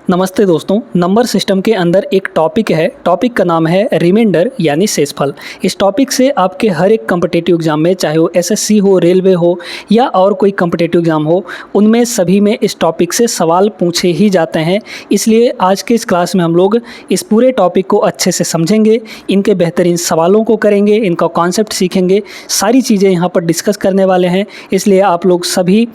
नमस्ते दोस्तों, number system के अंदर एक टॉपिक है। टॉपिक का नाम है रिमाइंडर यानी शेषफल। इस टॉपिक से आपके हर एक कम्पिटिटिव एग्जाम में, चाहे वो एसएससी हो, रेलवे हो या और कोई कम्पिटिटिव एग्जाम हो, उनमें सभी में इस टॉपिक से सवाल पूछे ही जाते हैं। इसलिए आज के इस क्लास में हम लोग इस पूरे टॉपिक को अच्छे से समझेंगे, इनके बेहतरीन सवालों को करेंगे, इनका कॉन्सेप्ट सीखेंगे, सारी चीज़ें यहाँ पर डिस्कस करने वाले हैं। इसलिए आप लोग सभी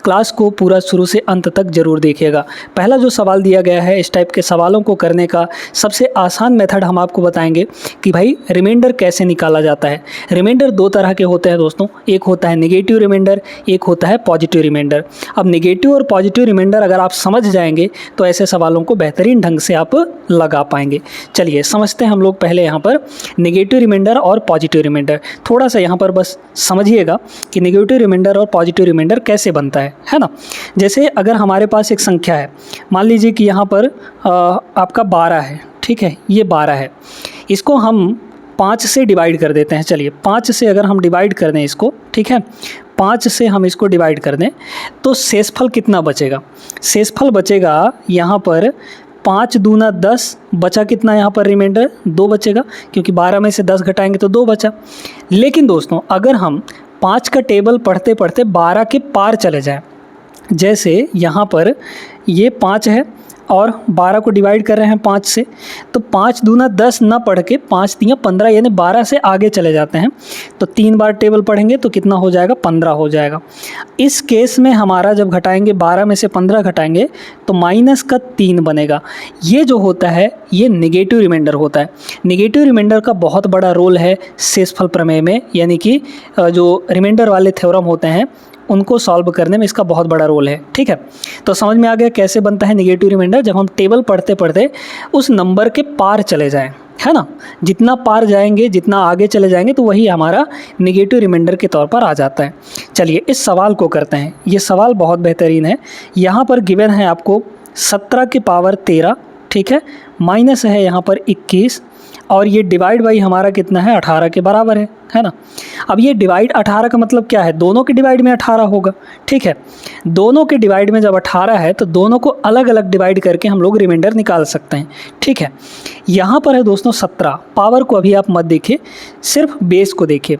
क्लास को पूरा शुरू से अंत तक ज़रूर देखिएगा। पहला जो सवाल दिया गया है, इस टाइप के सवालों को करने का सबसे आसान मेथड हम आपको बताएंगे कि भाई रिमाइंडर कैसे निकाला जाता है। रिमाइंडर दो तरह के होते हैं दोस्तों, एक होता है नेगेटिव रिमाइंडर, एक होता है पॉजिटिव रिमाइंडर। अब नेगेटिव और पॉजिटिव रिमाइंडर अगर आप समझ जाएंगे तो ऐसे सवालों को बेहतरीन ढंग से आप लगा पाएंगे। चलिए समझते हैं हम लोग पहले यहाँ पर नेगेटिव रिमाइंडर और पॉजिटिव रिमाइंडर। थोड़ा सा यहाँ पर बस समझिएगा कि नेगेटिव रिमाइंडर और पॉजिटिव रिमाइंडर कैसे बनता है ना। जैसे अगर हमारे पास एक संख्या है, मान लीजिए कि यहाँ पर आपका 12 है, ठीक है, ये 12 है, इसको हम 5 से डिवाइड कर देते हैं। चलिए 5 से अगर हम डिवाइड कर दें इसको, ठीक है, 5 से हम इसको डिवाइड कर दें तो शेषफल कितना बचेगा? शेषफल बचेगा यहाँ पर 5 दूना 10, बचा कितना यहाँ पर रिमाइंडर? 2 बचेगा, क्योंकि 12 में से 10 घटाएंगे तो 2 बचा। लेकिन दोस्तों अगर हम 5 का टेबल पढ़ते पढ़ते 12 के पार चले जाएं, जैसे यहाँ पर ये 5 है और 12 को डिवाइड कर रहे हैं 5 से, तो 5 दूना 10 ना पढ़ के 5 तियाँ 15 यानी 12 से आगे चले जाते हैं, तो 3 बार टेबल पढ़ेंगे तो कितना हो जाएगा? 15 हो जाएगा। इस केस में हमारा जब घटाएंगे 12 में से 15 घटाएंगे तो माइनस का 3 बनेगा। ये जो होता है ये नेगेटिव रिमाइंडर होता है। नेगेटिव रिमाइंडर का बहुत बड़ा रोल है शेषफल प्रमेय में, यानी कि जो रिमाइंडर वाले थ्योरम होते हैं उनको सॉल्व करने में इसका बहुत बड़ा रोल है। ठीक है, तो समझ में आ गया कैसे बनता है नेगेटिव रिमाइंडर? जब हम टेबल पढ़ते पढ़ते उस नंबर के पार चले जाएं, है ना, जितना पार जाएंगे, जितना आगे चले जाएंगे तो वही हमारा नेगेटिव रिमाइंडर के तौर पर आ जाता है। चलिए इस सवाल को करते हैं। ये सवाल बहुत बेहतरीन है। यहाँ पर गिवन है आपको 17 की पावर 13, ठीक है, माइनस है यहाँ पर 21 और ये डिवाइड बाई हमारा कितना है? 18 के बराबर है ना। अब ये डिवाइड 18 का मतलब क्या है? दोनों के डिवाइड में 18 होगा, ठीक है। दोनों के डिवाइड में जब 18 है तो दोनों को अलग अलग डिवाइड करके हम लोग रिमाइंडर निकाल सकते हैं, ठीक है। यहाँ पर है दोस्तों 17, पावर को अभी आप मत देखिए, सिर्फ बेस को देखिए।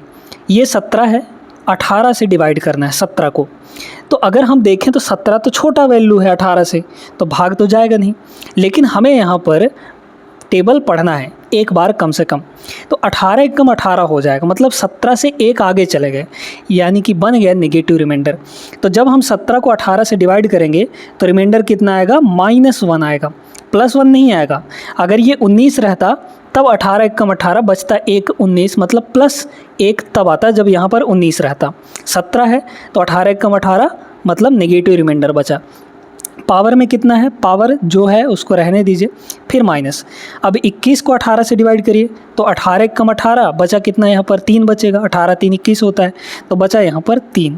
ये 17 है, 18 से डिवाइड करना है 17 को, तो अगर हम देखें तो 17 तो छोटा वैल्यू है 18 से, तो भाग तो जाएगा नहीं। लेकिन हमें यहाँ पर टेबल पढ़ना है एक बार कम से कम, तो 18 एकम 18 हो जाएगा, मतलब 17 से एक आगे चले गए, यानी कि बन गया नेगेटिव रिमाइंडर। तो जब हम 17 को 18 से डिवाइड करेंगे तो रिमाइंडर कितना आएगा? -1 आएगा, +1 नहीं आएगा। अगर ये 19 रहता तब 18 एकम 18 बचता 1, 19, मतलब +1 तब आता जब यहाँ पर 19 रहता। 17 है तो 18 एकम 18 मतलब नेगेटिव रिमाइंडर बचा। पावर में कितना है? पावर जो है उसको रहने दीजिए, फिर माइनस। अब 21 को 18 से डिवाइड करिए तो 18 एकम 18 बचा कितना? यहाँ पर 3 बचेगा, 18 3 21 होता है, तो बचा यहाँ पर 3।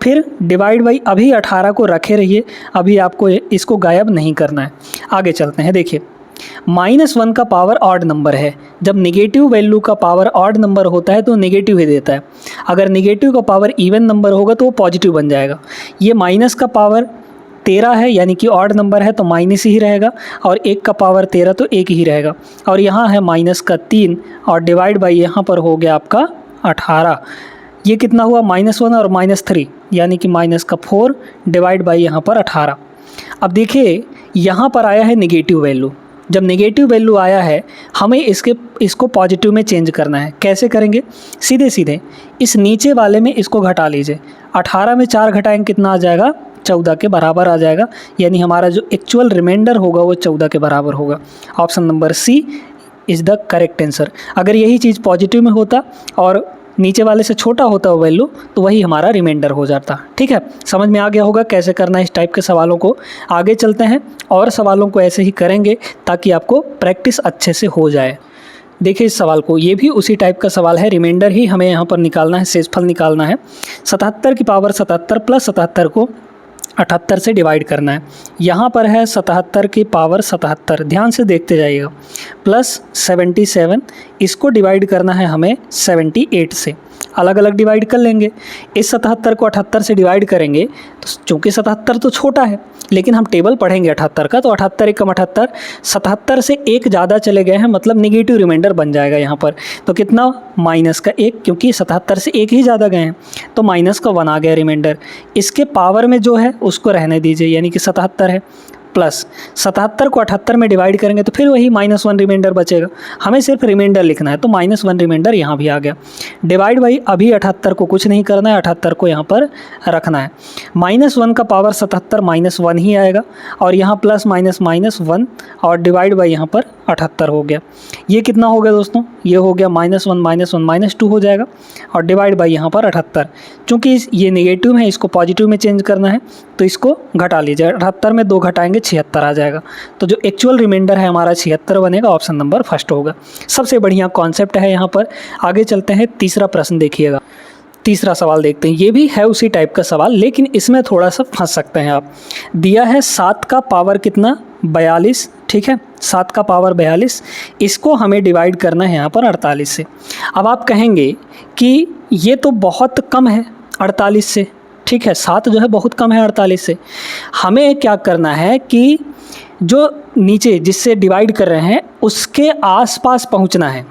फिर डिवाइड बाई, अभी 18 को रखे रहिए, अभी आपको इसको गायब नहीं करना है। आगे चलते हैं, देखिए -1 का पावर ऑड नंबर है। जब नेगेटिव वैल्यू का पावर ऑड नंबर होता है तो नेगेटिव ही देता है। अगर नेगेटिव का पावर इवन नंबर होगा तो वो पॉजिटिव बन जाएगा। ये माइनस का पावर 13 है, यानी कि ऑड नंबर है तो माइनस ही रहेगा, और 1 का पावर 13 तो 1 ही रहेगा। और यहाँ है माइनस का 3 और डिवाइड बाई यहाँ पर हो गया आपका 18। ये कितना हुआ? -1 और -3, यानी कि माइनस का 4 डिवाइड बाई यहाँ पर 18। अब देखिए यहाँ पर आया है नेगेटिव वैल्यू। जब नेगेटिव वैल्यू आया है हमें इसको पॉजिटिव में चेंज करना है। कैसे करेंगे? सीधे सीधे इस नीचे वाले में इसको घटा लीजिए। 18 में 4 घटाएंगे कितना आ जाएगा? 14 के बराबर आ जाएगा, यानी हमारा जो एक्चुअल रिमाइंडर होगा वो 14 के बराबर होगा। Option number C is the correct answer. अगर यही चीज़ पॉजिटिव में होता और नीचे वाले से छोटा होता वो वैल्यू तो वही हमारा रिमाइंडर हो जाता। ठीक है, समझ में आ गया होगा कैसे करना है इस टाइप के सवालों को। आगे चलते हैं और सवालों को ऐसे ही करेंगे ताकि आपको प्रैक्टिस अच्छे से हो जाए। देखिए इस सवाल को, ये भी उसी टाइप का सवाल है। रिमाइंडर ही हमें यहाँ पर निकालना है, शेषफल निकालना है। 77 की पावर 77 प्लस 77 को 78 से डिवाइड करना है। यहाँ पर है 77 की पावर 77, ध्यान से देखते जाइएगा, प्लस 77, इसको डिवाइड करना है हमें 78 से। अलग अलग डिवाइड कर लेंगे। इस 77 को 78 से डिवाइड करेंगे तो चूँकि 77 तो छोटा है, लेकिन हम टेबल पढ़ेंगे 78 का, तो 78 एकम 78, 77 से एक ज़्यादा चले गए हैं, मतलब निगेटिव रिमाइंडर बन जाएगा यहाँ पर। तो कितना, माइनस का 1, क्योंकि 77 से एक ही ज़्यादा गए हैं, तो माइनस का 1 आ गया रिमाइंडर। इसके पावर में जो है उसको रहने दीजिए, यानी कि 77 है, प्लस 77 को 78 में डिवाइड करेंगे तो फिर वही -1 रिमाइंडर बचेगा। हमें सिर्फ रिमाइंडर लिखना है, तो -1 रिमाइंडर यहाँ भी आ गया। डिवाइड बाई अभी 78 को कुछ नहीं करना है, 78 को यहाँ पर रखना है। -1 का पावर 77 -1 ही आएगा, और यहाँ प्लस माइनस -1 और डिवाइड बाई यहाँ पर 78 हो गया। ये कितना हो गया दोस्तों, ये हो गया -1 -2 हो जाएगा, और डिवाइड बाई यहाँ पर 78। चूँकि ये नेगेटिव है, इसको पॉजिटिव में चेंज करना है, तो इसको घटा लीजिए। 78 में 2 घटाएंगे 76 आ जाएगा। तो जो एक्चुअल रिमाइंडर है हमारा 76 बनेगा, ऑप्शन नंबर फर्स्ट होगा। सबसे बढ़िया कॉन्सेप्ट है यहाँ पर। आगे चलते हैं, तीसरा प्रश्न देखिएगा। तीसरा सवाल देखते हैं, ये भी है उसी टाइप का सवाल, लेकिन इसमें थोड़ा सा फंस सकते हैं आप। दिया है 7 का पावर कितना, 42, ठीक है, 7 का पावर 42, इसको हमें डिवाइड करना है यहाँ पर 48 से। अब आप कहेंगे कि ये तो बहुत कम है 48 से, ठीक है, 7 जो है बहुत कम है 48 से। हमें क्या करना है कि जो नीचे जिससे डिवाइड कर रहे हैं उसके आसपास पहुंचना है,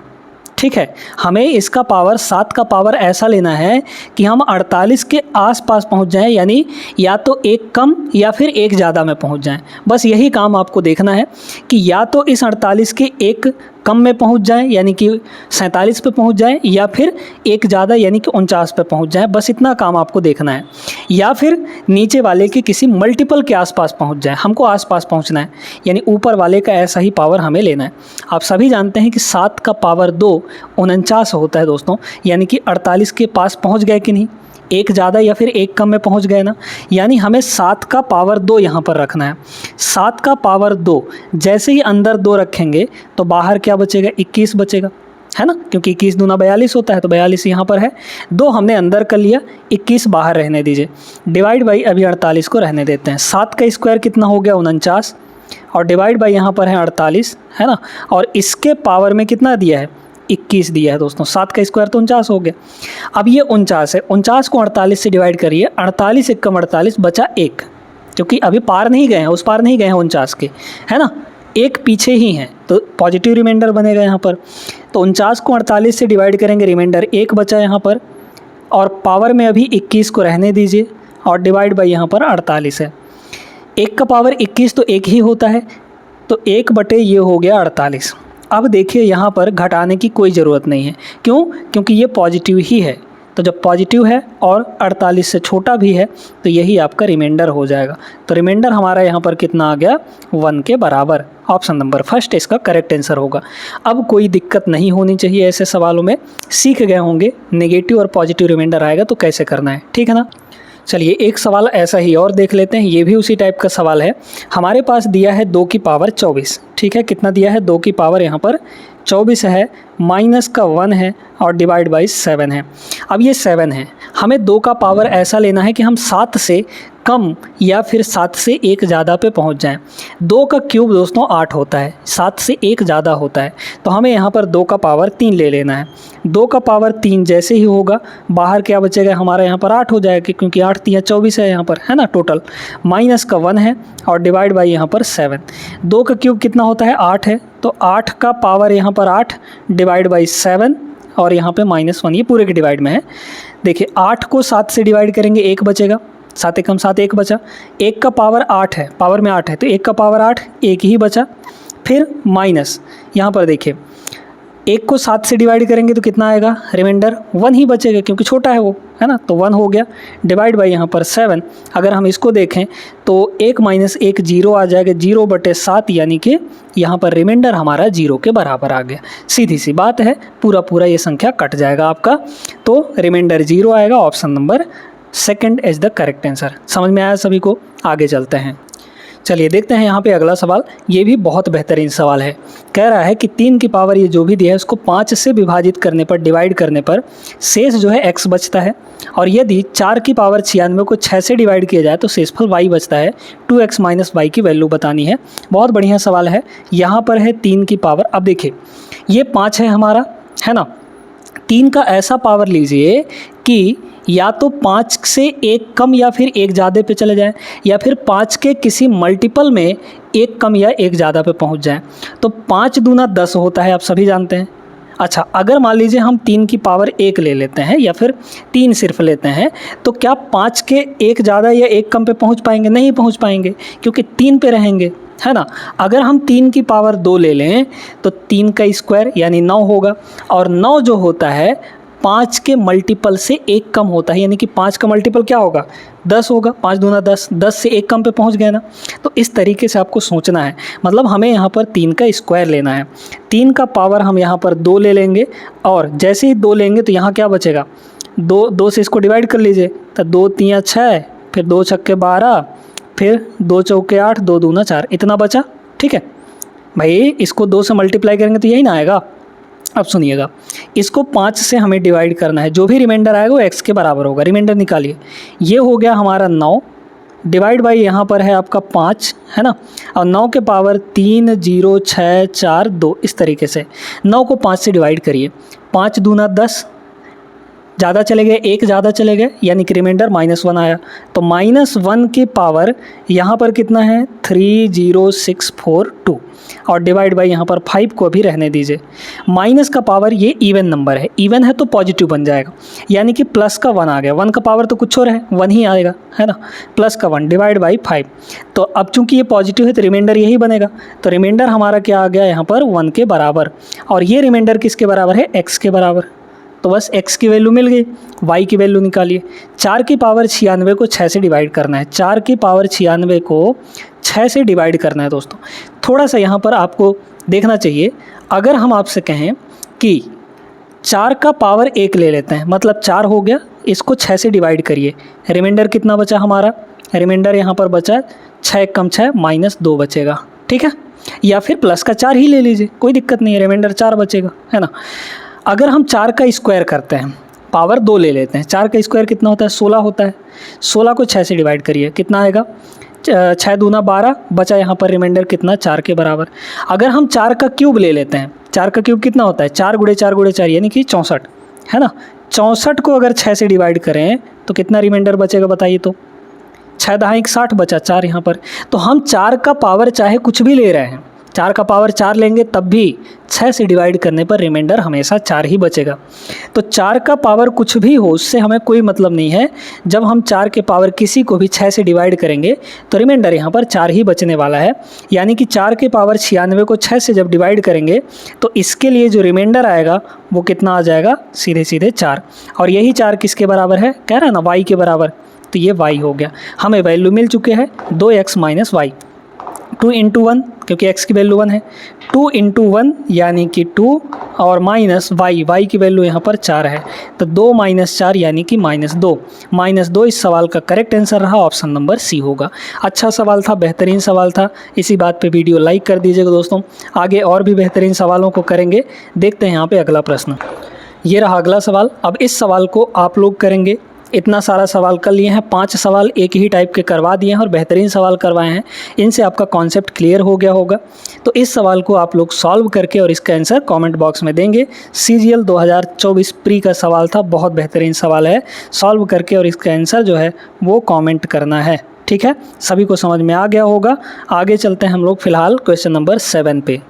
ठीक है। हमें इसका पावर 7 का पावर ऐसा लेना है कि हम 48 के आसपास पहुंच जाएं, यानी या तो एक कम या फिर एक ज़्यादा में पहुंच जाएं। बस यही काम आपको देखना है कि या तो इस 48 के एक कम में पहुंच जाएं, यानी कि 47 पे पहुंच जाएं, या फिर एक ज़्यादा यानी कि 49 पे पहुंच जाएं। बस इतना काम आपको देखना है। या फिर नीचे वाले के किसी मल्टीपल के आसपास पहुंच जाएं, हमको आसपास पहुंचना है, यानी ऊपर वाले का ऐसा ही पावर हमें लेना है। आप सभी जानते हैं कि 7 का पावर 2 49 होता है दोस्तों, यानी कि 48 के पास पहुँच गए कि नहीं, एक ज़्यादा या फिर एक कम में पहुंच गए ना, यानी हमें 7 का पावर 2 यहाँ पर रखना है। 7 का पावर 2 जैसे ही अंदर 2 रखेंगे तो बाहर क्या बचेगा, 21 बचेगा, है ना, क्योंकि 21 दूना 42 होता है, तो 42 यहाँ पर है, 2 हमने अंदर कर लिया, 21 बाहर रहने दीजिए। डिवाइड बाई अभी 48 को रहने देते हैं। 7 का स्क्वायर कितना हो गया, 49, और डिवाइड बाई यहाँ पर है 48, है ना, और इसके पावर में कितना दिया है, 21 दिया है दोस्तों। 7 का स्क्वायर तो 49 हो गया। अब ये 49 है, 49 को 48 से डिवाइड करिए, 48 एकम 48 बचा 1, क्योंकि अभी पार नहीं गए हैं, उस पार नहीं गए हैं 49 के, है ना, एक पीछे ही हैं, तो पॉजिटिव रिमाइंडर बनेगा यहाँ पर। तो 49 को 48 से डिवाइड करेंगे, रिमाइंडर 1 बचा यहाँ पर, और पावर में अभी 21 को रहने दीजिए, और डिवाइड बाई यहाँ पर 48 है। 1 का पावर 21 तो 1 ही होता है, तो 1 बटे ये हो गया 48। अब देखिए यहाँ पर घटाने की कोई ज़रूरत नहीं है, क्यों, क्योंकि ये पॉजिटिव ही है। तो जब पॉजिटिव है और 48 से छोटा भी है तो यही आपका रिमाइंडर हो जाएगा। तो रिमाइंडर हमारा यहाँ पर कितना आ गया, 1 के बराबर। ऑप्शन नंबर फर्स्ट इसका करेक्ट आंसर होगा। अब कोई दिक्कत नहीं होनी चाहिए ऐसे सवालों में, सीख गए होंगे नेगेटिव और पॉजिटिव रिमाइंडर आएगा तो कैसे करना है, ठीक है ना। चलिए एक सवाल ऐसा ही और देख लेते हैं, ये भी उसी टाइप का सवाल है। हमारे पास दिया है 2 की पावर 24, ठीक है, कितना दिया है, 2 की पावर यहाँ पर 24 है, माइनस का 1 है, और डिवाइड बाई 7 है। अब ये 7 है, हमें 2 का पावर ऐसा लेना है कि हम 7 से कम या फिर 7 से एक ज़्यादा पे पहुंच जाएं। 2 का क्यूब दोस्तों 8 होता है, 7 से एक ज़्यादा होता है, तो हमें यहाँ पर 2 का पावर 3 ले लेना है। 2 का पावर 3 जैसे ही होगा, बाहर क्या बचेगा हमारा, यहाँ पर 8 हो जाएगा, क्योंकि 8 3 24 है यहाँ पर, है ना, टोटल माइनस का 1 है, और डिवाइड बाई यहाँ पर 7। 2 का क्यूब कितना होता है, 8 है, तो 8 का पावर यहाँ पर 8 डिवाइड बाई 7, और यहाँ पे -1, ये पूरे के डिवाइड में है। देखिए 8 को 7 से डिवाइड करेंगे, 1 बचेगा, 7 एकम 7, 1 बचा। 1 का पावर 8 है, पावर में 8 है, तो 1 का पावर 8, 1 ही बचा। फिर माइनस, यहाँ पर देखिए 1 को 7 से डिवाइड करेंगे तो कितना आएगा, रिमाइंडर 1 ही बचेगा, क्योंकि छोटा है वो, है ना, तो 1 हो गया। डिवाइड बाई यहाँ पर 7, अगर हम इसको देखें तो 1 माइनस 1 0 आ जाएगा, 0 बटे 7, यानी कि यहाँ पर रिमाइंडर हमारा 0 के बराबर आ गया। सीधी सी बात है, पूरा पूरा ये संख्या कट जाएगा आपका, तो रिमाइंडर 0 आएगा। Option number second is the correct answer. समझ में आया सभी को, आगे चलते हैं। चलिए देखते हैं यहाँ पे अगला सवाल, ये भी बहुत बेहतरीन सवाल है। कह रहा है कि 3 की पावर ये जो भी दिया है उसको 5 से विभाजित करने पर, डिवाइड करने पर शेष जो है x बचता है, और यदि 4 की पावर 96 को 6 से डिवाइड किया जाए तो शेषफल y बचता है। 2x माइनस y की वैल्यू बतानी है। बहुत बढ़िया सवाल है। यहाँ पर है 3 की पावर, अब देखिए ये 5 है हमारा, है ना, 3 का ऐसा पावर लीजिए कि या तो 5 से एक कम या फिर एक ज़्यादा पे चले जाएं, या फिर 5 के किसी मल्टीपल में एक कम या एक ज़्यादा पे पहुंच जाएं। तो 5 दूना 10 होता है, आप सभी जानते हैं। अच्छा, अगर मान लीजिए हम 3 की पावर 1 ले लेते हैं या फिर 3 सिर्फ लेते हैं, तो क्या 5 के एक ज़्यादा या एक कम पे पहुंच पाएंगे? नहीं पहुंच पाएंगे, क्योंकि 3 पे रहेंगे, है ना। अगर हम 3 की पावर 2 ले लें तो 3 का स्क्वायर यानी 9 होगा, और 9 जो होता है 5 के मल्टीपल से एक कम होता है, यानी कि 5 का मल्टीपल क्या होगा? 10 होगा। 5 दूना 10, 10 से एक कम पे पहुंच गए ना। तो इस तरीके से आपको सोचना है, मतलब हमें यहाँ पर 3 का स्क्वायर लेना है। 3 का पावर हम यहाँ पर 2 ले लेंगे, और जैसे ही 2 लेंगे तो यहाँ क्या बचेगा? 2 से इसको डिवाइड कर लीजिए, तो 2 3 6, फिर 2 छक्के 12, फिर 2 चौके 8, 2 दूना 4, इतना बचा। ठीक है भाई, इसको 2 से मल्टीप्लाई करेंगे तो यही ना आएगा। अब सुनिएगा, इसको 5 से हमें डिवाइड करना है, जो भी रिमाइंडर आएगा वो x के बराबर होगा। रिमाइंडर निकालिए, ये हो गया हमारा 9 डिवाइड बाई यहाँ पर है आपका 5, है ना। और 9 के पावर 3 0 6 4 2, इस तरीके से 9 को 5 से डिवाइड करिए। 5 दूना 10, ज़्यादा चले गए, एक ज़्यादा चले गए, यानी कि रिमाइंडर -1 आया। तो -1 की पावर यहाँ पर कितना है? 30642, और डिवाइड बाई यहाँ पर 5 को भी रहने दीजिए। माइनस का पावर ये इवन नंबर है, इवन है तो पॉजिटिव बन जाएगा, यानी कि प्लस का 1 आ गया। 1 का पावर तो कुछ और है, 1 ही आएगा, है ना। प्लस का 1 डिवाइड बाई 5। तो अब चूंकि ये पॉजिटिव है तो रिमाइंडर यही बनेगा। तो रिमाइंडर हमारा क्या आ गया यहाँ पर? 1 के बराबर। और ये रिमाइंडर किसके बराबर है? x के बराबर। तो बस x की वैल्यू मिल गई, y की वैल्यू निकालिए। 4 की पावर 96 को 6 से डिवाइड करना है। 4 की पावर 96 को 6 से डिवाइड करना है दोस्तों। थोड़ा सा यहाँ पर आपको देखना चाहिए, अगर हम आपसे कहें कि 4 का पावर 1 ले लेते हैं, मतलब 4 हो गया, इसको 6 से डिवाइड करिए, रिमाइंडर कितना बचा हमारा? रिमाइंडर यहाँ पर बचा 6 कम 6 -2 बचेगा। ठीक है, या फिर प्लस का 4 ही ले लीजिए, कोई दिक्कत नहीं है, रिमाइंडर 4 बचेगा, है ना। अगर हम 4 का स्क्वायर करते हैं, पावर 2 ले लेते हैं, 4 का स्क्वायर कितना होता है? 16 होता है। 16 को 6 से डिवाइड करिए, कितना आएगा? 6 दूना 12, बचा यहाँ पर रिमाइंडर कितना? 4 के बराबर। अगर हम 4 का क्यूब ले लेते हैं, 4 का क्यूब कितना होता है? 4 गुणे 4 गुणे 4 यानी कि 64, है ना। 64 को अगर 6 से डिवाइड करें तो कितना रिमाइंडर बचेगा बताइए? तो 6 दहाई 60 बचा, 4 यहाँ पर। तो हम 4 का पावर चाहे कुछ भी ले रहे हैं, 4 का पावर 4 लेंगे तब भी 6 से डिवाइड करने पर रिमाइंडर हमेशा 4 ही बचेगा। तो 4 का पावर कुछ भी हो उससे हमें कोई मतलब नहीं है। जब हम 4 के पावर किसी को भी 6 से डिवाइड करेंगे तो रिमाइंडर यहाँ पर 4 ही बचने वाला है। यानी कि 4 के पावर 96 को 6 से जब डिवाइड करेंगे तो इसके लिए जो रिमाइंडर आएगा वो कितना आ जाएगा? सीधे सीधे 4। और यही 4 किसके बराबर है? कह रहा है ना, y के बराबर। तो ये y हो गया, हमें वैल्यू मिल चुके हैं 2x - y। 2 × 1, क्योंकि x की वैल्यू 1 है, 2 × 1 यानी कि 2, और माइनस y की वैल्यू यहाँ पर 4 है, तो 2 - 4 यानी कि -2। -2 इस सवाल का करेक्ट आंसर रहा, ऑप्शन नंबर सी होगा। अच्छा सवाल था, बेहतरीन सवाल था। इसी बात पे वीडियो लाइक कर दीजिएगा दोस्तों। आगे और भी बेहतरीन सवालों को करेंगे। देखते हैं यहाँ पे अगला प्रश्न। ये रहा अगला सवाल। अब इस सवाल को आप लोग करेंगे। इतना सारा सवाल कर लिए हैं, 5 सवाल एक ही टाइप के करवा दिए हैं और बेहतरीन सवाल करवाए हैं। इनसे आपका कॉन्सेप्ट क्लियर हो गया होगा। तो इस सवाल को आप लोग सॉल्व करके और इसका आंसर कमेंट बॉक्स में देंगे। CGL 2024 प्री का सवाल था, बहुत बेहतरीन सवाल है। सॉल्व करके और इसका आंसर जो है वो कमेंट करना है। ठीक है, सभी को समझ में आ गया होगा। आगे चलते हैं हम लोग फिलहाल क्वेश्चन नंबर 7 पे।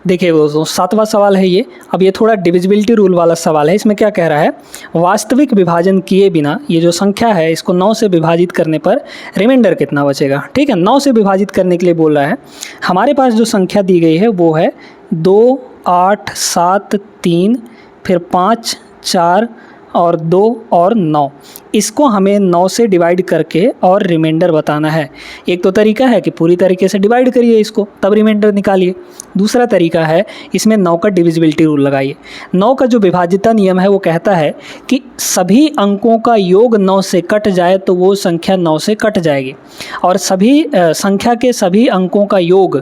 देखिए दोस्तों, 7वां सवाल है ये। अब ये थोड़ा डिविजिबिलिटी रूल वाला सवाल है। इसमें क्या कह रहा है? वास्तविक विभाजन किए बिना ये जो संख्या है इसको 9 से विभाजित करने पर रिमाइंडर कितना बचेगा। ठीक है, 9 से विभाजित करने के लिए बोल रहा है। हमारे पास जो संख्या दी गई है वो है 2 8 7 3, फिर 5 4 और 2 और 9। इसको हमें 9 से डिवाइड करके और रिमाइंडर बताना है। एक तो तरीका है कि पूरी तरीके से डिवाइड करिए इसको, तब रिमाइंडर निकालिए। दूसरा तरीका है इसमें 9 का डिविजिबिलिटी रूल लगाइए। 9 का जो विभाज्यता नियम है वो कहता है कि सभी अंकों का योग 9 से कट जाए तो वो संख्या 9 से कट जाएगी, और सभी संख्या के सभी अंकों का योग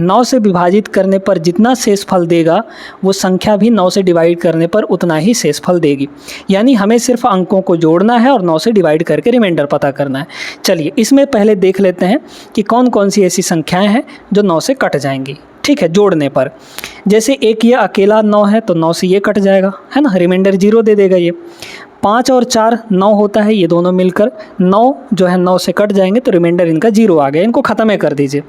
9 से विभाजित करने पर जितना शेषफल देगा वो संख्या भी 9 से डिवाइड करने पर उतना ही शेषफल देगी। यानी हमें सिर्फ अंकों को जोड़ना है और 9 से डिवाइड करके रिमाइंडर पता करना है। चलिए इसमें पहले देख लेते हैं कि कौन कौन सी ऐसी संख्याएं हैं जो 9 से कट जाएंगी। ठीक है, जोड़ने पर जैसे एक ये अकेला 9 है तो 9 से ये कट जाएगा, है ना, रिमाइंडर 0 दे देगा ये। 5 और 4 9 होता है, ये दोनों मिलकर 9 जो है 9 से कट जाएंगे तो रिमाइंडर इनका 0 आ गया, इनको ख़त्म ही कर दीजिए।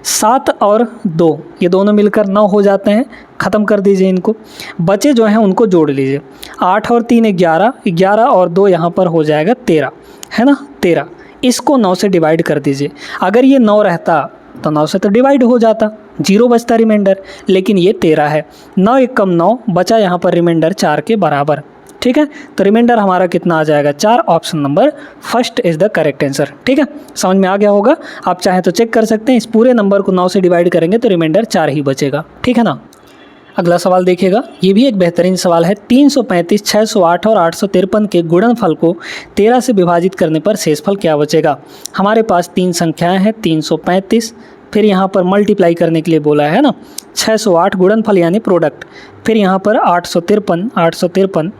7 और 2 ये दोनों मिलकर 9 हो जाते हैं, ख़त्म कर दीजिए इनको। बचे जो हैं उनको जोड़ लीजिए। 8 और 3 11, 11 और 2 यहाँ पर हो जाएगा 13, है ना, 13। इसको 9 से डिवाइड कर दीजिए। अगर ये 9 रहता तो 9 से तो डिवाइड हो जाता, 0 बचता रिमाइंडर, लेकिन ये 13 है। 9 एक कम 9 बचा यहाँ पर रिमाइंडर 4 के बराबर, ठीक है। तो रिमाइंडर हमारा कितना आ जाएगा 4, option number first is the correct answer, ठीक है। समझ में आ गया होगा, आप चाहें तो चेक कर सकते हैं, इस पूरे नंबर को 9 से डिवाइड करेंगे तो रिमाइंडर 4 ही बचेगा, ठीक है ना। अगला सवाल देखिएगा, ये भी एक बेहतरीन सवाल है। 335, 608 और 853 के गुणनफल को 13 से विभाजित करने पर शेषफल क्या बचेगा। हमारे पास 3 संख्याएं हैं, 335, फिर यहाँ पर मल्टीप्लाई करने के लिए बोला है ना, 608 गुणनफल यानी प्रोडक्ट, फिर यहाँ पर 853,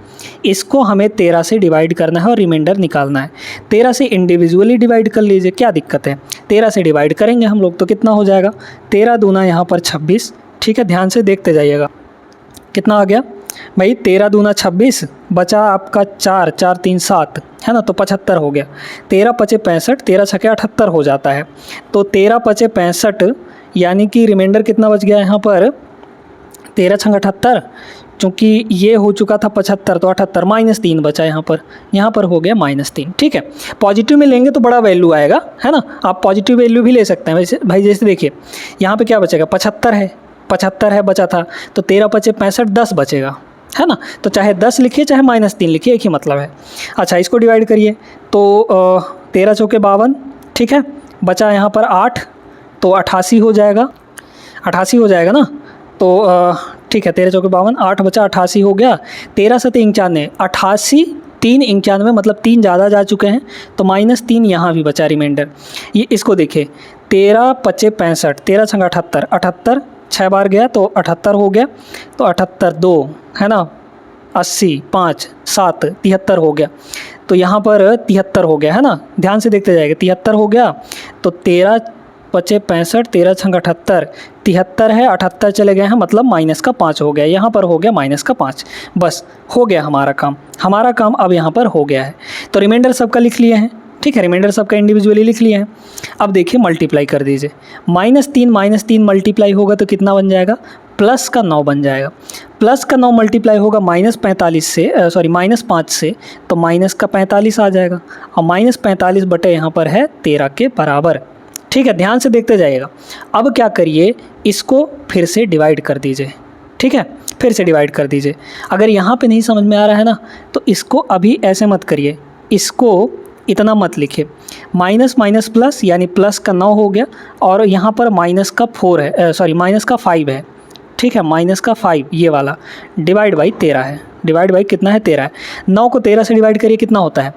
इसको हमें 13 से डिवाइड करना है और रिमाइंडर निकालना है। 13 से इंडिविजुअली डिवाइड कर लीजिए, क्या दिक्कत है। 13 से डिवाइड करेंगे हम लोग तो कितना हो जाएगा, 13 दूना यहाँ पर 26, ठीक है, ध्यान से देखते जाइएगा। कितना आ गया भाई, 13 दूना 26, बचा आपका 4, 4 3 7, है ना, तो 75 हो गया। 13 पचे 65, 13 छके 78 हो जाता है। तो 13 पचे 65 यानी कि रिमाइंडर कितना बच गया यहाँ पर, 13 छंग 78, चूँकि ये हो चुका था 75 तो 78 -3 बचा यहाँ पर हो गया -3, ठीक है। पॉजिटिव में लेंगे तो बड़ा वैल्यू आएगा, है ना, आप पॉजिटिव वैल्यू भी ले सकते हैं वैसे भाई। जैसे देखिए यहाँ पे क्या बचेगा, 75 है बचा था, तो 13 पचे 65 10 बचेगा, है ना। तो चाहे 10 लिखिए चाहे -3 लिखिए, एक ही मतलब है। अच्छा, इसको डिवाइड करिए तो 13 चौके 52, ठीक है, बचा यहाँ पर 8 तो 88 हो जाएगा, 88 हो जाएगा ना। तो ठीक है, 13 चौके 52, 8 बचा 88 हो गया। 13 सते 91, 88 3 91, मतलब 3 ज़्यादा जा चुके हैं तो -3 यहाँ भी बचा रिमाइंडर। ये इसको देखिए, 13 पचे 65, 13 छंग 78, 78 6 बार गया तो 78 हो गया, तो 78 2, है ना, 80 5 7 73 हो गया। तो यहाँ पर 73 हो गया, है ना, ध्यान से देखते जाएगा, 73 हो गया। तो 13 पचे 65, 13 छंग 78, 73 है, 78 चले गए हैं, मतलब -5 हो गया, यहाँ पर हो गया -5। बस हो गया हमारा काम अब यहाँ पर हो गया है। तो रिमाइंडर सबका लिख लिए हैं, ठीक है, रिमाइंडर सबका इंडिविजुअली लिख लिए हैं। अब देखिए मल्टीप्लाई कर दीजिए, -3 मल्टीप्लाई होगा तो कितना बन जाएगा, प्लस का 9 बन जाएगा। प्लस का 9 मल्टीप्लाई होगा -45 से, -5 से, तो माइनस का 45 आ जाएगा, और -45 बटे यहाँ पर है 13 के बराबर, ठीक है। ध्यान से देखते जाइएगा। अब क्या करिए, इसको फिर से डिवाइड कर दीजिए, ठीक है, फिर से डिवाइड कर दीजिए। अगर यहाँ पे नहीं समझ में आ रहा है ना, तो इसको अभी ऐसे मत करिए, इसको इतना मत लिखिए, माइनस माइनस प्लस यानी प्लस का 9 हो गया, और यहाँ पर माइनस का 5 है, ठीक है, -5 ये वाला, डिवाइड बाई 13 है, डिवाइड बाई कितना है 13 है। 9 को 13 से डिवाइड करिए, कितना होता है,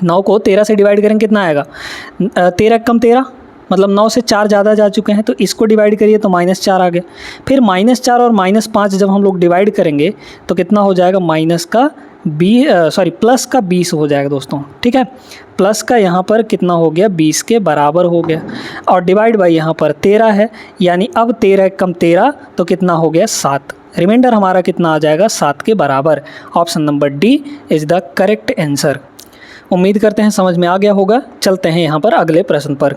9 को 13 से डिवाइड करेंगे कितना आएगा, 13 कम 13, मतलब 9 से 4 ज़्यादा जा चुके हैं, तो इसको डिवाइड करिए तो -4 आ गया। फिर -4 और -5 जब हम लोग डिवाइड करेंगे तो कितना हो जाएगा, प्लस का 20 हो जाएगा दोस्तों, ठीक है। प्लस का यहाँ पर कितना हो गया, 20 के बराबर हो गया, और डिवाइड बाई यहाँ पर 13 है, यानी अब 13 कम 13 तो कितना हो गया 7। रिमाइंडर हमारा कितना आ जाएगा, 7 के बराबर। Option number D is the correct answer. उम्मीद करते हैं समझ में आ गया होगा। चलते हैं यहाँ पर अगले प्रश्न पर।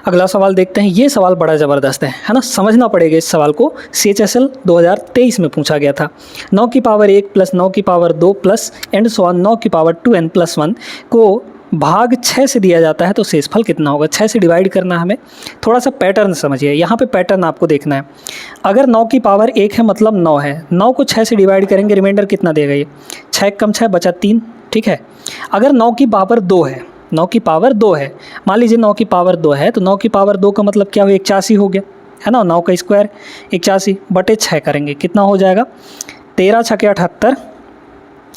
अगला सवाल देखते हैं। ये सवाल बड़ा ज़बरदस्त है ना, समझना पड़ेगा इस सवाल को। CHSL 2023 में पूछा गया था। 9 की पावर 1 प्लस 9 की power 2 plus and so on 9 की पावर 2n + 1 को भाग 6 से दिया जाता है तो शेषफल कितना होगा। 6 से डिवाइड करना है हमें। थोड़ा सा पैटर्न समझिए, यहाँ पे पैटर्न आपको देखना है। अगर 9 की पावर 1 है मतलब 9 है, 9 को 6 से डिवाइड करेंगे, रिमाइंडर कितना देगा ये, 6 कम 6 बचा 3, ठीक है। अगर 9 की पावर 2 है, 9 की पावर 2 है, मान लीजिए 9 की पावर 2 है, तो 9 की पावर 2 का मतलब क्या हो, 81 हो गया, है ना। 9 का स्क्वायर 81 बटे 6 करेंगे, कितना हो जाएगा, 13 छके 78,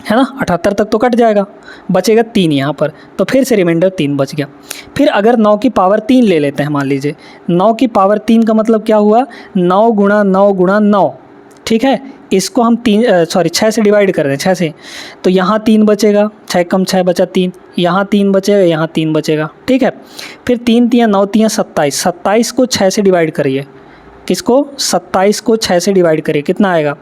है ना। 78 तक तो कट जाएगा, बचेगा 3 यहाँ पर, तो फिर से रिमाइंडर 3 बच गया। फिर अगर 9 की पावर 3 ले लेते हैं, मान लीजिए 9 की पावर 3 का मतलब क्या हुआ, 9 गुणा 9 गुणा 9, ठीक है। इसको हम 6 से डिवाइड कर दें, 6 से, तो यहाँ 3 बचेगा, 6 कम 6 बचा 3, यहाँ 3 बचेगा, यहाँ 3 बचेगा, ठीक है। फिर 3 3 9 3 27, 27 को 6 से डिवाइड करिए, किसको 27 को 6 से डिवाइड करिए, कितना आएगा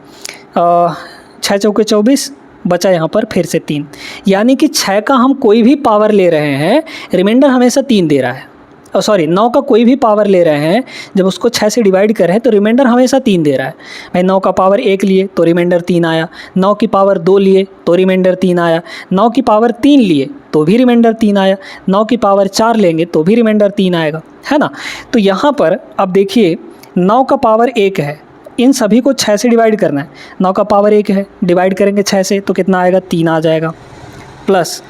6 चौके 24, बचा यहाँ पर फिर से 3, यानी कि 6 का हम कोई भी पावर ले रहे हैं, रिमाइंडर हमेशा 3 दे रहा है। 9 का कोई भी पावर ले रहे हैं, जब उसको 6 से डिवाइड कर रहे हैं तो रिमाइंडर हमेशा 3 दे रहा है। भाई 9 का पावर 1 लिए तो रिमाइंडर 3 आया, 9 की पावर 2 लिए तो रिमाइंडर 3 आया, 9 की पावर 3 लिए तो भी रिमाइंडर 3 आया, 9 की पावर 4 लेंगे तो भी रिमाइंडर 3 आएगा, है ना। तो यहाँ पर अब देखिए 9 का पावर 1 है, इन सभी को 6 से डिवाइड करना है। 9 का पावर 1 है, डिवाइड करेंगे 6 से तो कितना आएगा 3 आ जाएगा, प्लस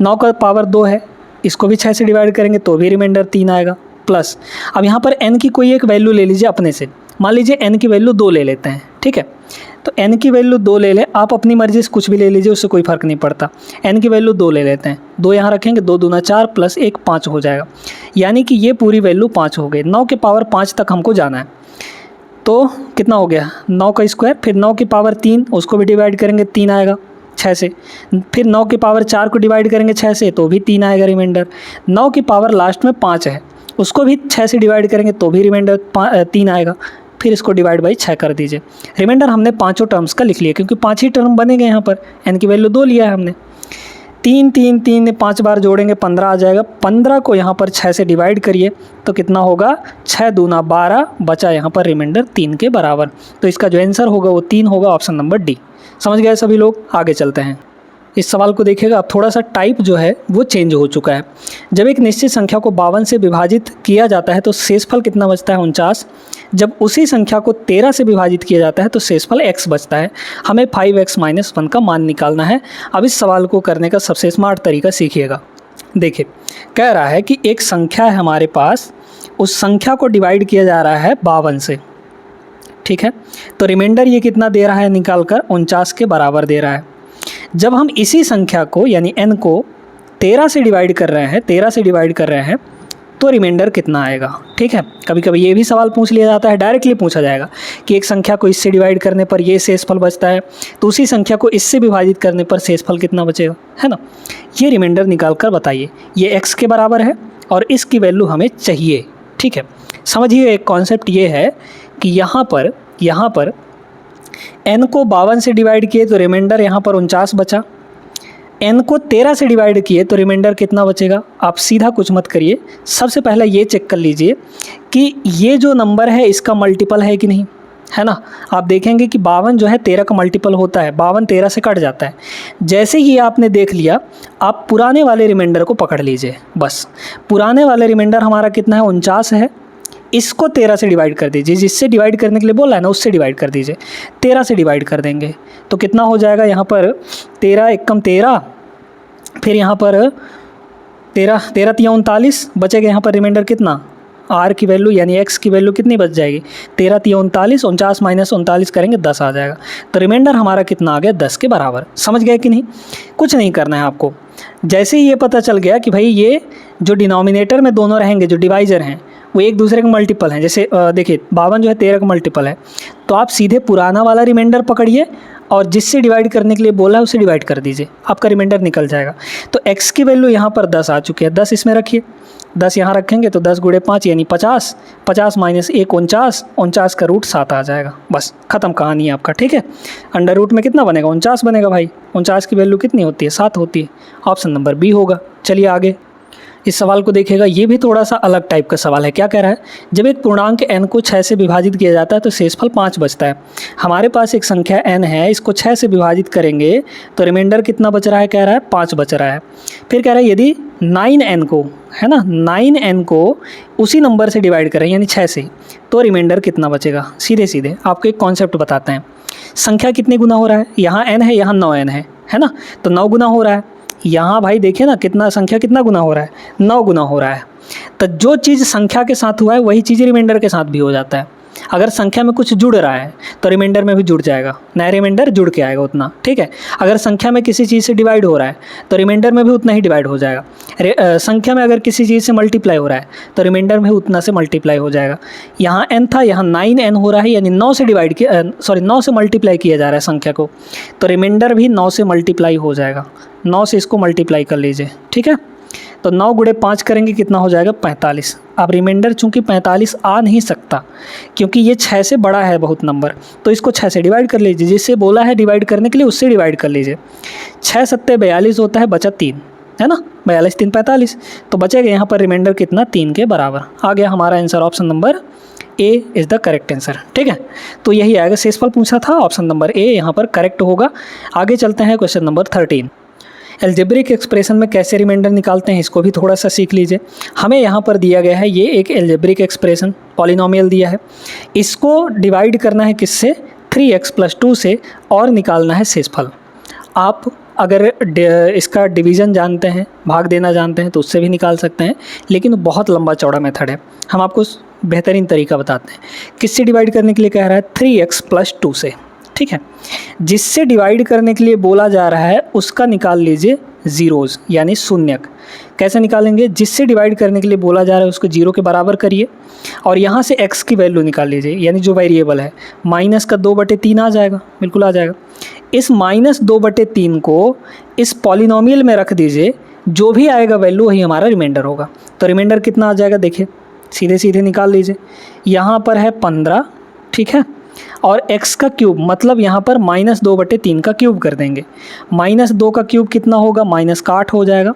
9 का पावर 2 है, इसको भी 6 से डिवाइड करेंगे तो भी रिमाइंडर 3 आएगा, प्लस अब यहाँ पर n की कोई एक वैल्यू ले लीजिए अपने से, मान लीजिए n की वैल्यू 2 ले लेते हैं, ठीक है। तो n की वैल्यू 2 ले लें, आप अपनी मर्जी से कुछ भी ले लीजिए, उससे कोई फ़र्क नहीं पड़ता। n की वैल्यू 2 ले लेते हैं, 2 यहाँ रखेंगे, 2 दूना 4 प्लस 1 5 हो जाएगा, यानी कि ये पूरी वैल्यू 5 हो गई। 9 के पावर 5 तक हमको जाना है, तो कितना हो गया 9 का स्क्वायर, फिर 9 की पावर 3 उसको भी डिवाइड करेंगे 3 आएगा 6 से, फिर 9 की पावर 4 को डिवाइड करेंगे 6 से तो भी 3 आएगा रिमाइंडर। 9 की पावर लास्ट में 5 है, उसको भी 6 से डिवाइड करेंगे तो भी रिमाइंडर 3 आएगा, फिर इसको डिवाइड बाई 6 कर दीजिए। रिमाइंडर हमने पाँचों टर्म्स का लिख लिया, क्योंकि 5 ही टर्म बनेंगे यहाँ पर, n की वैल्यू 2 लिया है हमने। 3 3 3 5 बार जोड़ेंगे 15 आ जाएगा, 15 को यहाँ पर 6 से डिवाइड करिए तो कितना होगा 6 दूना 12, बचा यहाँ पर रिमाइंडर 3 के बराबर। तो इसका जो आंसर होगा वो 3 होगा, ऑप्शन नंबर डी। समझ गए सभी लोग, आगे चलते हैं। इस सवाल को देखिएगा, अब थोड़ा सा टाइप जो है वो चेंज हो चुका है। जब एक निश्चित संख्या को 52 से विभाजित किया जाता है तो शेषफल कितना बचता है 49। जब उसी संख्या को 13 से विभाजित किया जाता है तो शेषफल x बचता है। हमें 5x - 1 का मान निकालना है। अब इस सवाल को करने का सबसे स्मार्ट तरीका सीखिएगा। देखिए कह रहा है कि एक संख्या है हमारे पास, उस संख्या को डिवाइड किया जा रहा है 52 से, ठीक है। तो रिमाइंडर ये कितना दे रहा है निकाल कर 49 के बराबर दे रहा है। जब हम इसी संख्या को यानी n को 13 से डिवाइड कर रहे हैं तो रिमाइंडर कितना आएगा, ठीक है। कभी कभी ये भी सवाल पूछ लिया जाता है, डायरेक्टली पूछा जाएगा कि एक संख्या को इससे डिवाइड करने पर ये शेषफल बचता है, तो उसी संख्या को इससे विभाजित करने पर शेषफल कितना बचेगा, है ना। ये रिमाइंडर निकाल कर बताइए। ये x के बराबर है और इसकी वैल्यू हमें चाहिए, ठीक है। समझिए एक कॉन्सेप्ट ये है कि यहाँ पर n को 52 से डिवाइड किए तो रिमाइंडर यहाँ पर 49 बचा, n को 13 से डिवाइड किए तो रिमाइंडर कितना बचेगा। आप सीधा कुछ मत करिए, सबसे पहले ये चेक कर लीजिए कि ये जो नंबर है इसका मल्टीपल है कि नहीं, है ना। आप देखेंगे कि 52 जो है 13 का मल्टीपल होता है, 52 13 से कट जाता है। जैसे ही आपने देख लिया, आप पुराने वाले रिमाइंडर को पकड़ लीजिए। बस पुराने वाले रिमाइंडर हमारा कितना है 49 है, इसको 13 से डिवाइड कर दीजिए, जिससे डिवाइड करने के लिए बोला है ना उससे डिवाइड कर दीजिए। 13 से डिवाइड कर देंगे तो कितना हो जाएगा यहाँ पर 13 एकम 13, फिर यहाँ पर 13 13 तिया 39, बचेगा यहाँ पर रिमाइंडर कितना r की वैल्यू यानी x की वैल्यू कितनी बच जाएगी 13 तिया 39, 49 - 39 करेंगे 10 आ जाएगा। तो रिमाइंडर हमारा कितना आ गया 10 के बराबर। समझ गए कि नहीं। कुछ नहीं करना है आपको, जैसे ही ये पता चल गया कि भाई ये जो डिनोमिनेटर में दोनों रहेंगे, जो डिवाइजर हैं वो एक दूसरे का मल्टीपल हैं। जैसे देखिए 52 जो है 13 का मल्टीपल है, तो आप सीधे पुराना वाला रिमाइंडर पकड़िए और जिससे डिवाइड करने के लिए बोला है उसे डिवाइड कर दीजिए, आपका रिमाइंडर निकल जाएगा। तो x की वैल्यू यहाँ पर 10 आ चुकी है, 10 इसमें रखिए, 10 यहाँ रखेंगे तो 10 × 5 यानी 50, 50 - 1 49, 49 का रूट 7 आ जाएगा। बस ख़त्म कहानी है आपका, ठीक है। अंडर रूट में कितना बनेगा 49 बनेगा भाई, 49 की वैल्यू कितनी होती है 7 होती है, ऑप्शन नंबर बी होगा। चलिए आगे इस सवाल को देखिएगा, ये भी थोड़ा सा अलग टाइप का सवाल है। क्या कह रहा है, जब एक पूर्णांक n को 6 से विभाजित किया जाता है तो शेषफल 5 बचता है। हमारे पास एक संख्या n है, इसको 6 से विभाजित करेंगे तो रिमाइंडर कितना बच रहा है, कह रहा है 5 बच रहा है। फिर कह रहा है यदि 9n को, है ना, 9n को उसी नंबर से डिवाइड करें यानी 6 से, तो रिमाइंडर कितना बचेगा। सीधे सीधे आपको एक कॉन्सेप्ट बताते हैं, संख्या कितने गुना हो रहा है, यहाँ n है, यहाँ 9n है ना, तो 9 गुना हो रहा है। यहाँ भाई देखिए ना कितना संख्या कितना गुना हो रहा है, 9 गुना हो रहा है। तो जो चीज़ संख्या के साथ हुआ है वही चीज़ रिमाइंडर के साथ भी हो जाता है। अगर संख्या में कुछ जुड़ रहा है तो रिमाइंडर में भी जुड़ जाएगा, नया रिमाइंडर जुड़ के आएगा उतना, ठीक है। अगर संख्या में किसी चीज़ से डिवाइड हो रहा है तो रिमाइंडर में भी उतना ही डिवाइड हो जाएगा। संख्या में अगर किसी चीज़ से मल्टीप्लाई हो रहा है तो रिमाइंडर में उतना से मल्टीप्लाई हो जाएगा। यहाँ n था, यहाँ 9n हो रहा है, यानी 9 से डिवाइड किया 9 से मल्टीप्लाई किया जा रहा है संख्या को, तो रिमाइंडर भी 9 से मल्टीप्लाई हो जाएगा। 9 से इसको मल्टीप्लाई कर लीजिए, ठीक है। तो 9 गुणे 5 करेंगे कितना हो जाएगा 45। अब रिमाइंडर चूंकि 45 आ नहीं सकता क्योंकि ये 6 से बड़ा है बहुत नंबर, तो इसको 6 से डिवाइड कर लीजिए, जिससे बोला है डिवाइड करने के लिए उससे डिवाइड कर लीजिए। 6 सत्ते 42 होता है, बचा 3 है ना, 42 3 45, तो बचेगा यहाँ पर रिमाइंडर कितना 3 के बराबर। आ गया हमारा answer, option number A is the correct answer. ठीक है, तो यही आएगा, शेषफल पूछा था, ऑप्शन नंबर ए यहाँ पर करेक्ट होगा। आगे चलते हैं क्वेश्चन नंबर 13। एल्जेब्रिक एक्सप्रेशन में कैसे रिमाइंडर निकालते हैं इसको भी थोड़ा सा सीख लीजिए। हमें यहाँ पर दिया गया है ये एक एल्जेब्रिक एक्सप्रेशन पॉलिनोमियल दिया है, इसको डिवाइड करना है किससे 3x + 2 से और निकालना है शेषफल। आप अगर इसका डिवीज़न जानते हैं, भाग देना जानते हैं तो उससे भी निकाल सकते हैं, लेकिन बहुत लंबा चौड़ा मेथड है, हम आपको बेहतरीन तरीका बताते हैं। किससे डिवाइड करने के लिए कह रहा है 3x + 2 से। ठीक है, जिससे डिवाइड करने के लिए बोला जा रहा है उसका निकाल लीजिए ज़ीरोज़ यानी शून्यक। कैसे निकालेंगे, जिससे डिवाइड करने के लिए बोला जा रहा है उसको 0 के बराबर करिए और यहाँ से x की वैल्यू निकाल लीजिए, यानी जो वेरिएबल है माइनस का 2/3 आ जाएगा, बिल्कुल आ जाएगा। इस -2/3 को इस पॉलिनोमियल में रख दीजिए, जो भी आएगा वैल्यू वही हमारा रिमाइंडर होगा। तो रिमाइंडर कितना आ जाएगा देखिए, सीधे सीधे निकाल लीजिए। यहाँ पर है 15, ठीक है, और x का क्यूब मतलब यहाँ पर -2/3 का क्यूब कर देंगे। -2 का क्यूब कितना होगा, -8 हो जाएगा,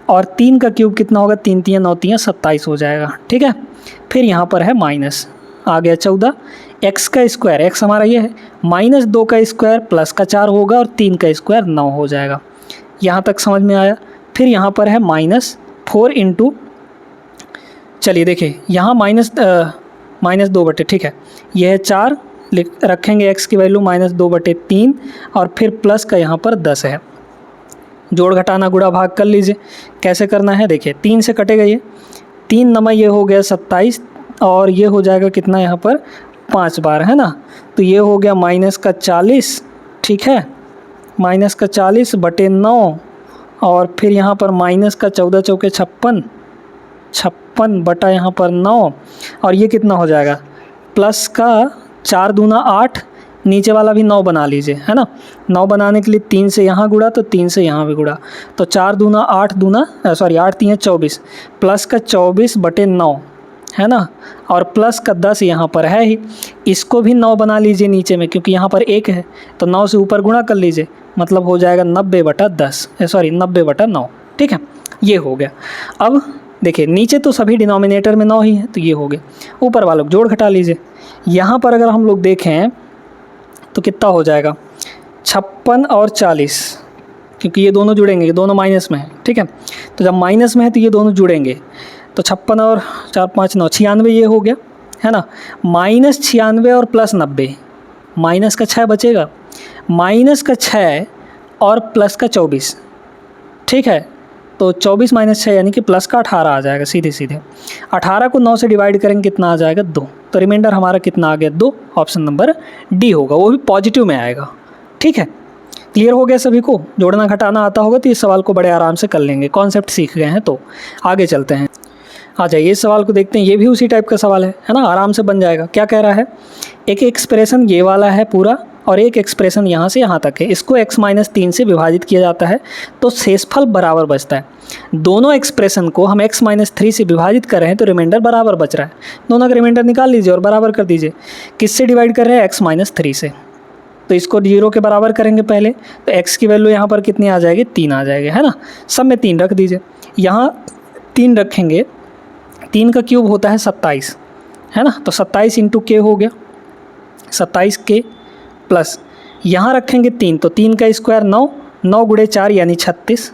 और 3 का क्यूब कितना होगा, 3 3 9 3 27 हो जाएगा। ठीक है, फिर यहाँ पर है माइनस, आ गया 14, x का स्क्वायर, x हमारा ये है, -2 का स्क्वायर प्लस का 4 होगा और 3 का स्क्वायर 9 हो जाएगा। यहाँ तक समझ में आया। फिर यहाँ पर है -4 इंटू, चलिए देखिए यहाँ -2 ठीक है, यह है 4 रखेंगे, x की वैल्यू -2/3 और फिर प्लस का यहाँ पर 10 है। जोड़ घटाना गुणा भाग कर लीजिए, कैसे करना है देखिए, 3 से कटेगा ये, 3 नमा ये हो गया 27 और ये हो जाएगा कितना यहाँ पर 5 बार है ना, तो ये हो गया -40, ठीक है, -40/9 और फिर यहाँ पर -14 चौके 56 बटा यहाँ पर 9 और ये कितना हो जाएगा प्लस का 4 दूना 8, नीचे वाला भी 9 बना लीजिए है ना। 9 बनाने के लिए 3 से यहाँ गुणा तो 3 से यहाँ भी गुणा, तो 4 दूना 8 8 3 24 प्लस का 24/9 है ना, और प्लस का 10 यहाँ पर है ही, इसको भी 9 बना लीजिए नीचे में क्योंकि यहाँ पर 1 है, तो 9 से ऊपर गुणा कर लीजिए, मतलब हो जाएगा 90/9। ठीक है, ये हो गया। अब देखिए नीचे तो सभी डिनोमिनेटर में 9 ही है, तो ये हो गया। ऊपर वालों को जोड़ घटा लीजिए। यहाँ पर अगर हम लोग देखें तो कितना हो जाएगा 56 और 40, क्योंकि ये दोनों जुड़ेंगे, ये दोनों माइनस में है। ठीक है, तो जब माइनस में है तो ये दोनों जुड़ेंगे, तो 56 और 4 5 9 96 ये हो गया है ना। -96 और +90, माइनस का 6 बचेगा, -6 और प्लस का 24। ठीक है, तो 24 - 6 यानी कि प्लस का 18 आ जाएगा सीधे सीधे। 18 को 9 से डिवाइड करेंगे कितना आ जाएगा 2, तो रिमाइंडर हमारा कितना आ गया 2, ऑप्शन नंबर डी होगा, वो भी पॉजिटिव में आएगा। ठीक है, क्लियर हो गया सभी को। जोड़ना घटाना आता होगा तो इस सवाल को बड़े आराम से कर लेंगे, कॉन्सेप्ट सीख गए हैं। तो आगे चलते हैं, आ जाइए इस सवाल को देखते हैं। ये भी उसी टाइप का सवाल है ना, आराम से बन जाएगा। क्या कह रहा है, एक एक्सप्रेशन ये वाला है पूरा और एक एक्सप्रेशन यहाँ से यहाँ तक है, इसको x - 3 से विभाजित किया जाता है तो शेषफल बराबर बचता है। दोनों एक्सप्रेशन को हम x - 3 से विभाजित कर रहे हैं तो रिमाइंडर बराबर बच रहा है। दोनों का रिमाइंडर निकाल लीजिए और बराबर कर दीजिए। किससे डिवाइड कर रहे हैं, x - 3 से, तो इसको 0 के बराबर करेंगे पहले, तो x की वैल्यू यहाँ पर कितनी आ जाएगी 3 आ जाएगी है ना। सब में 3 रख दीजिए, यहाँ 3 रखेंगे, 3 का क्यूब होता है 27 है ना, तो 27 इंटू k हो गया 27k प्लस यहाँ रखेंगे 3, तो 3 का स्क्वायर 9, 9 गुणे 4 यानी 36,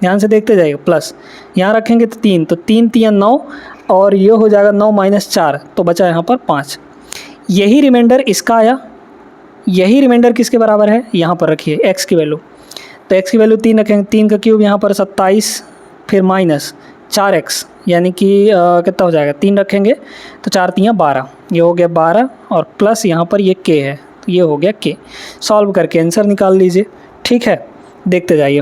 ध्यान से देखते जाइए, प्लस यहाँ रखेंगे तो 3, तो 3 3 9 और ये हो जाएगा 9 - 4, तो बचा यहाँ पर 5। यही रिमाइंडर इसका आया, यही रिमाइंडर किसके बराबर है, यहाँ पर रखिए x की वैल्यू, तो x की वैल्यू 3 रखेंगे, 3 का क्यूब यहाँ पर 27 फिर माइनस 4x यानी कि कितना हो जाएगा 3 रखेंगे तो 4 3 12, ये हो गया 12 और प्लस यहाँ पर ये k है, तो ये हो गया k। सॉल्व करके आंसर निकाल लीजिए। ठीक है, देखते जाइए,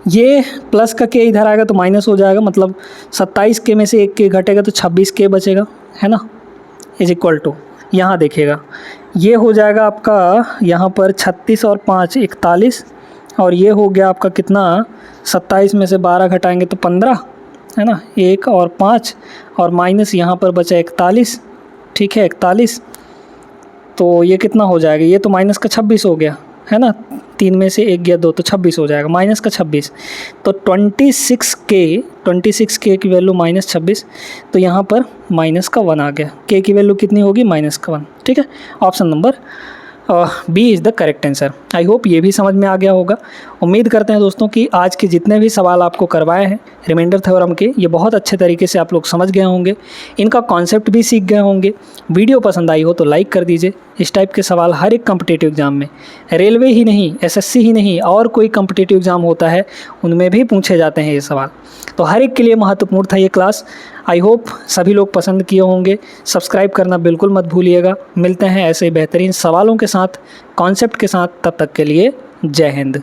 ये प्लस का k इधर आएगा तो माइनस हो जाएगा, मतलब 27k में से 1 k घटेगा तो 26k बचेगा है ना, इज इक्वल टू, यहाँ देखिएगा ये हो जाएगा आपका यहाँ पर 36 और 5 41 और ये हो गया आपका कितना, 27 में से 12 घटाएंगे तो 15 है ना, 1 और 5 और माइनस यहाँ पर बचा 41, ठीक है 41, तो ये कितना हो जाएगा, ये तो माइनस का 26 हो गया है ना, 3 में से 1 गया 2 तो 26 हो जाएगा, माइनस का 26। तो 26K की वैल्यू -26, तो यहाँ पर माइनस का 1 आ गया, K की वैल्यू कितनी होगी, -1, ठीक है। Option number B is the correct answer. I hope ये भी समझ में आ गया होगा। उम्मीद करते हैं दोस्तों कि आज के जितने भी सवाल आपको करवाए हैं रिमाइंडर थ्योरम के, ये बहुत अच्छे तरीके से आप लोग समझ गए होंगे, इनका कॉन्सेप्ट भी सीख गए होंगे। वीडियो पसंद आई हो तो लाइक कर दीजिए। इस टाइप के सवाल हर एक कॉम्पिटिटिव एग्ज़ाम में, रेलवे ही नहीं, एसएससी ही नहीं, और कोई कॉम्पिटिटिव एग्ज़ाम होता है उनमें भी पूछे जाते हैं ये सवाल, तो हर एक के लिए महत्वपूर्ण था ये क्लास। आई होप सभी लोग पसंद किए होंगे। सब्सक्राइब करना बिल्कुल मत भूलिएगा। मिलते हैं ऐसे बेहतरीन सवालों के साथ, कॉन्सेप्ट के साथ, तब तक के लिए जय हिंद।